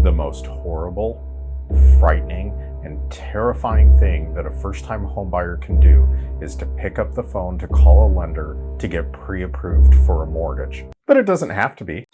The most horrible, frightening, and terrifying thing that a first-time homebuyer can do is to pick up the phone to call a lender to get pre-approved for a mortgage. But it doesn't have to be.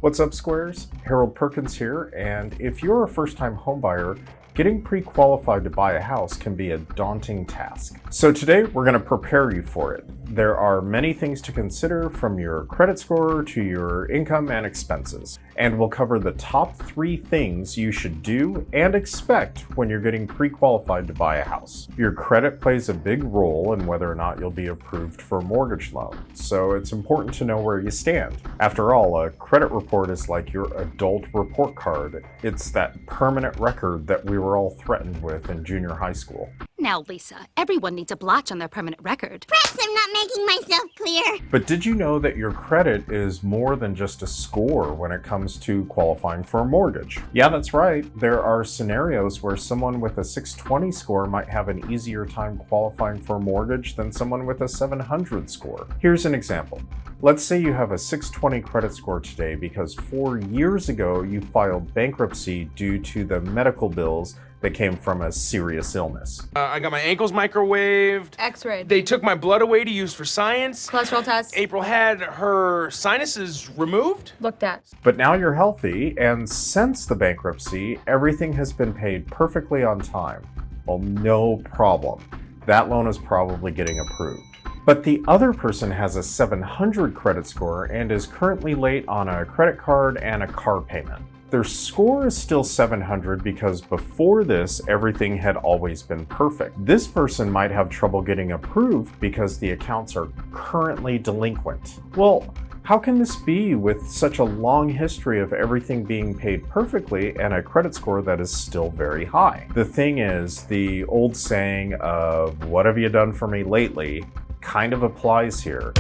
What's up, Squares? Harold Perkins here, and if you're a first-time homebuyer, getting pre-qualified to buy a house can be a daunting task. So today, we're going to prepare you for it. There are many things to consider, from your credit score to your income and expenses. And we'll cover the top 3 things you should do and expect when you're getting pre-qualified to buy a house. Your credit plays a big role in whether or not you'll be approved for a mortgage loan, so it's important to know where you stand. After all, a credit report is like your adult report card. It's that permanent record that we were all threatened with in junior high school. Now, Lisa, everyone needs a blotch on their permanent record. Perhaps I'm not making myself clear. But did you know that your credit is more than just a score when it comes to qualifying for a mortgage? Yeah, that's right. There are scenarios where someone with a 620 score might have an easier time qualifying for a mortgage than someone with a 700 score. Here's an example. Let's say you have a 620 credit score today because 4 years ago you filed bankruptcy due to the medical bills that came from a serious illness. I got my ankles microwaved. X-rayed. They took my blood away to use for science. Cholesterol test. April had her sinuses removed. Looked at. But now you're healthy, and since the bankruptcy, everything has been paid perfectly on time. Well, no problem. That loan is probably getting approved. But the other person has a 700 credit score and is currently late on a credit card and a car payment. Their score is still 700 because before this, everything had always been perfect. This person might have trouble getting approved because the accounts are currently delinquent. Well, how can this be with such a long history of everything being paid perfectly and a credit score that is still very high? The thing is, the old saying of "what have you done for me lately" kind of applies here.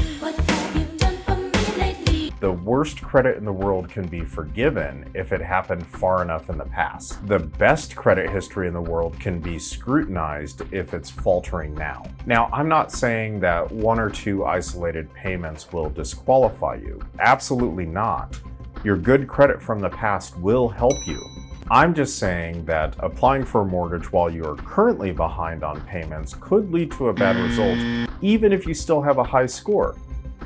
The worst credit in the world can be forgiven if it happened far enough in the past. The best credit history in the world can be scrutinized if it's faltering now. Now, I'm not saying that 1 or 2 isolated payments will disqualify you. Absolutely not. Your good credit from the past will help you. I'm just saying that applying for a mortgage while you are currently behind on payments could lead to a bad result, even if you still have a high score.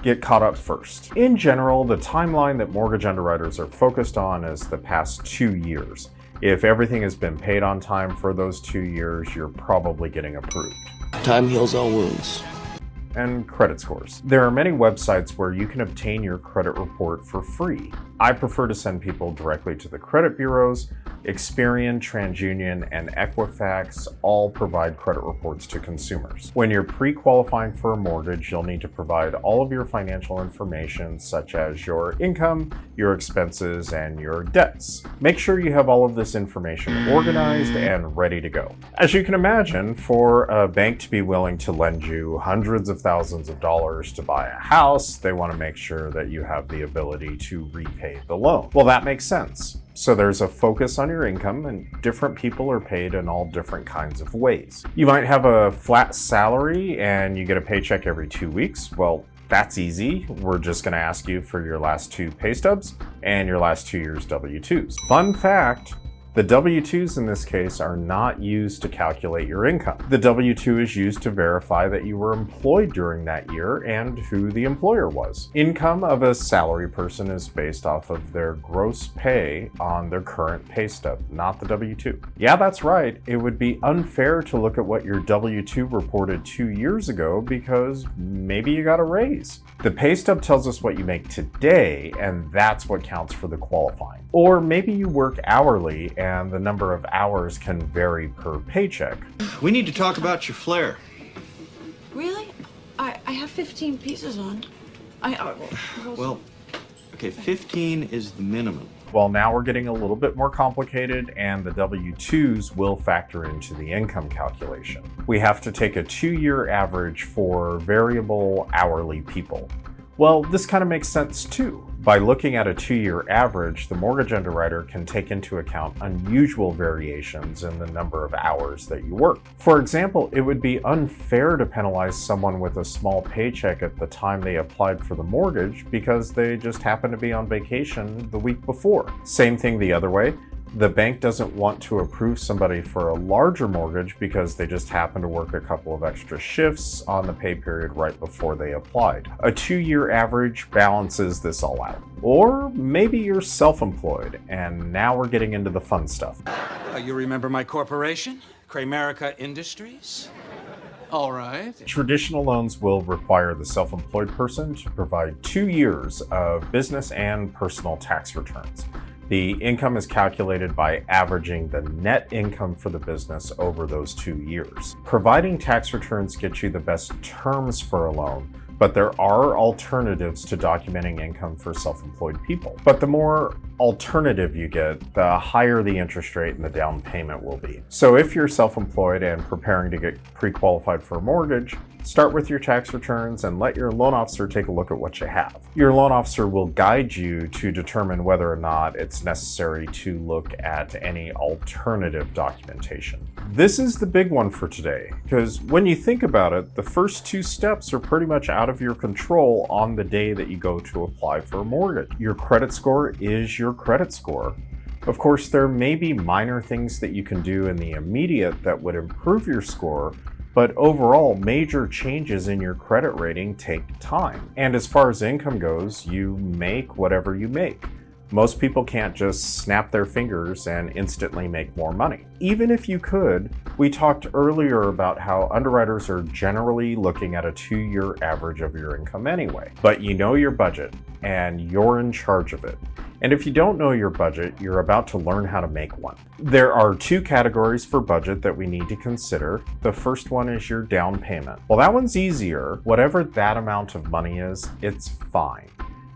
Get caught up first. In general, the timeline that mortgage underwriters are focused on is the past 2 years. If everything has been paid on time for those 2 years, you're probably getting approved. Time heals all wounds. And credit scores. There are many websites where you can obtain your credit report for free. I prefer to send people directly to the credit bureaus. Experian, TransUnion, and Equifax all provide credit reports to consumers. When you're pre-qualifying for a mortgage, you'll need to provide all of your financial information, such as your income, your expenses, and your debts. Make sure you have all of this information organized and ready to go. As you can imagine, for a bank to be willing to lend you hundreds of thousands of dollars to buy a house, they want to make sure that you have the ability to repay the loan. Well, that makes sense. So there's a focus on your income, and different people are paid in all different kinds of ways. You might have a flat salary and you get a paycheck every 2 weeks. Well, that's easy. We're just going to ask you for your last 2 pay stubs and your last 2 years W-2s. Fun fact, the W-2s in this case are not used to calculate your income. The W-2 is used to verify that you were employed during that year and who the employer was. Income of a salary person is based off of their gross pay on their current pay stub, not the W-2. Yeah, that's right. It would be unfair to look at what your W-2 reported 2 years ago because maybe you got a raise. The pay stub tells us what you make today, and that's what counts for the qualifying. Or maybe you work hourly and the number of hours can vary per paycheck. We need to talk about your flare. Really? I have 15 pieces on. Well, okay, 15 is the minimum. Well, now we're getting a little bit more complicated, and the W-2s will factor into the income calculation. We have to take a 2-year average for variable hourly people. Well, this kind of makes sense too. By looking at a 2-year average, the mortgage underwriter can take into account unusual variations in the number of hours that you work. For example, it would be unfair to penalize someone with a small paycheck at the time they applied for the mortgage because they just happened to be on vacation the week before. Same thing the other way. The bank doesn't want to approve somebody for a larger mortgage because they just happen to work a couple of extra shifts on the pay period right before they applied. A 2-year average balances this all out. Or maybe you're self-employed, and now we're getting into the fun stuff. You remember my corporation? Kramerica Industries? All right. Traditional loans will require the self-employed person to provide 2 years of business and personal tax returns. The income is calculated by averaging the net income for the business over those 2 years. Providing tax returns gets you the best terms for a loan, but there are alternatives to documenting income for self-employed people. But the more alternative you get, the higher the interest rate and the down payment will be. So if you're self-employed and preparing to get pre-qualified for a mortgage, start with your tax returns and let your loan officer take a look at what you have. Your loan officer will guide you to determine whether or not it's necessary to look at any alternative documentation. This is the big one for today, because when you think about it, the first 2 steps are pretty much out of your control on the day that you go to apply for a mortgage. Your credit score is your credit score. Of course, there may be minor things that you can do in the immediate that would improve your score, but overall, major changes in your credit rating take time. And as far as income goes, you make whatever you make. Most people can't just snap their fingers and instantly make more money. Even if you could, we talked earlier about how underwriters are generally looking at a 2-year average of your income anyway. But you know your budget, and you're in charge of it. And if you don't know your budget, you're about to learn how to make one. There are 2 categories for budget that we need to consider. The first one is your down payment. Well, that one's easier. Whatever that amount of money is, it's fine.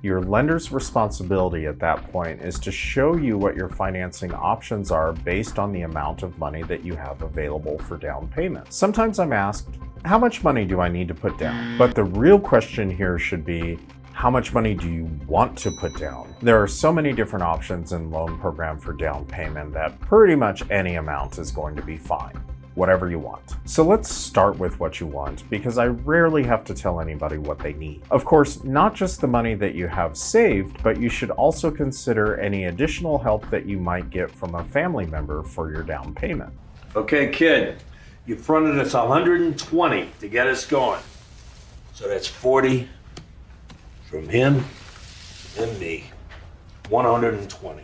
Your lender's responsibility at that point is to show you what your financing options are based on the amount of money that you have available for down payment. Sometimes I'm asked, how much money do I need to put down? But the real question here should be, how much money do you want to put down? There are so many different options in loan program for down payment that pretty much any amount is going to be fine. Whatever you want. So let's start with what you want, because I rarely have to tell anybody what they need. Of course, not just the money that you have saved, but you should also consider any additional help that you might get from a family member for your down payment. Okay, kid, you fronted us 120 to get us going. So that's 40 from him and me. 120.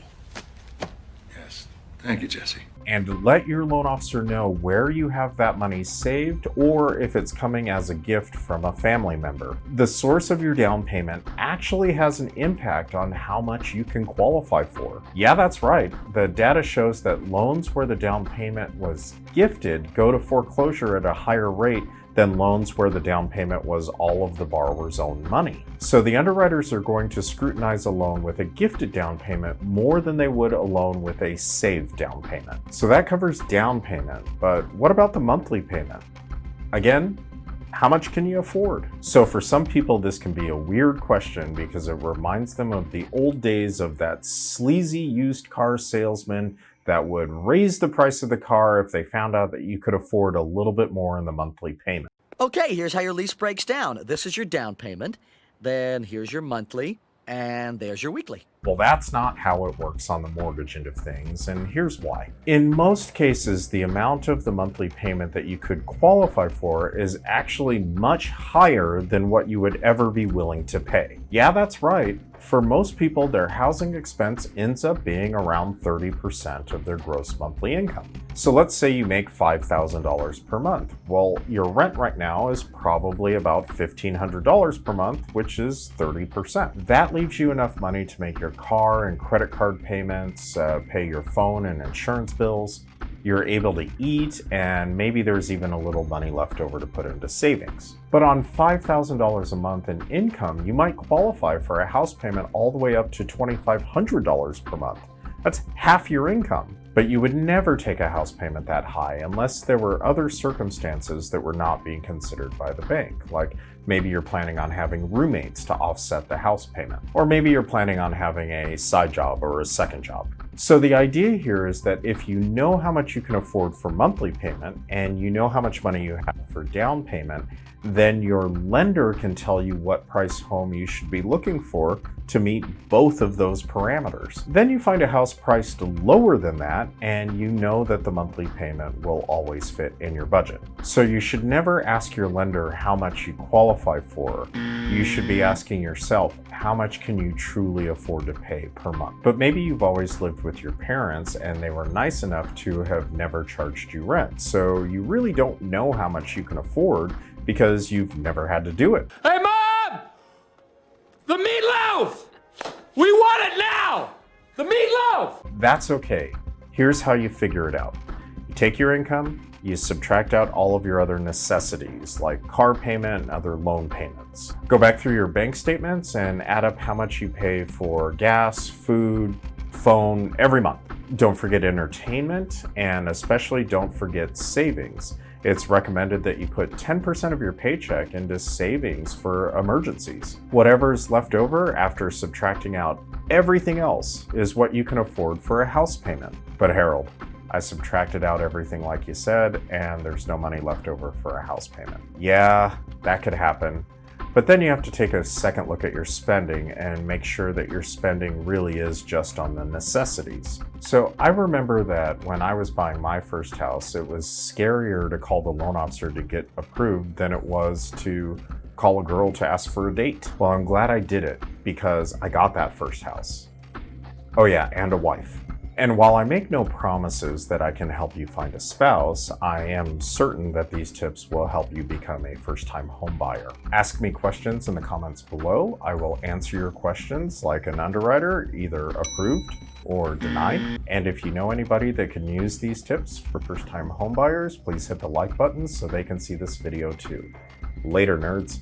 Yes. Thank you, Jesse. And let your loan officer know where you have that money saved or if it's coming as a gift from a family member. The source of your down payment actually has an impact on how much you can qualify for. Yeah, that's right. The data shows that loans where the down payment was gifted go to foreclosure at a higher rate than loans where the down payment was all of the borrower's own money. So the underwriters are going to scrutinize a loan with a gifted down payment more than they would a loan with a saved down payment. So that covers down payment, but what about the monthly payment? Again, how much can you afford? So for some people, this can be a weird question because it reminds them of the old days of that sleazy used car salesman that would raise the price of the car if they found out that you could afford a little bit more in the monthly payment. Okay, here's how your lease breaks down. This is your down payment, then here's your monthly, and there's your weekly. Well, that's not how it works on the mortgage end of things, and here's why. In most cases, the amount of the monthly payment that you could qualify for is actually much higher than what you would ever be willing to pay. Yeah, that's right. For most people, their housing expense ends up being around 30% of their gross monthly income. So let's say you make $5,000 per month. Well, your rent right now is probably about $1,500 per month, which is 30%. That leaves you enough money to make your car and credit card payments, pay your phone and insurance bills. You're able to eat, and maybe there's even a little money left over to put into savings. But on $5,000 a month in income, you might qualify for a house payment all the way up to $2,500 per month. That's half your income. But you would never take a house payment that high unless there were other circumstances that were not being considered by the bank, like maybe you're planning on having roommates to offset the house payment, or maybe you're planning on having a side job or a second job. So the idea here is that if you know how much you can afford for monthly payment and you know how much money you have for down payment, then your lender can tell you what price home you should be looking for to meet both of those parameters. Then you find a house priced lower than that, and you know that the monthly payment will always fit in your budget. So you should never ask your lender how much you qualify for. You should be asking yourself, how much can you truly afford to pay per month? But maybe you've always lived with your parents and they were nice enough to have never charged you rent. So you really don't know how much you can afford because you've never had to do it. Hey, Mom! The meatloaf! We want it now! The meatloaf! That's okay. Here's how you figure it out. You take your income, you subtract out all of your other necessities like car payment and other loan payments. Go back through your bank statements and add up how much you pay for gas, food, phone every month. Don't forget entertainment, and especially don't forget savings. It's recommended that you put 10% of your paycheck into savings for emergencies. Whatever's left over after subtracting out everything else is what you can afford for a house payment. But Harold, I subtracted out everything like you said, and there's no money left over for a house payment. Yeah, that could happen. But then you have to take a second look at your spending and make sure that your spending really is just on the necessities. So I remember that when I was buying my first house, it was scarier to call the loan officer to get approved than it was to call a girl to ask for a date. Well, I'm glad I did it because I got that first house. Oh yeah, and a wife. And while I make no promises that I can help you find a spouse, I am certain that these tips will help you become a first-time home buyer. Ask me questions in the comments below. I will answer your questions like an underwriter, either approved or denied. And if you know anybody that can use these tips for first-time home buyers, please hit the like button so they can see this video too. Later, nerds.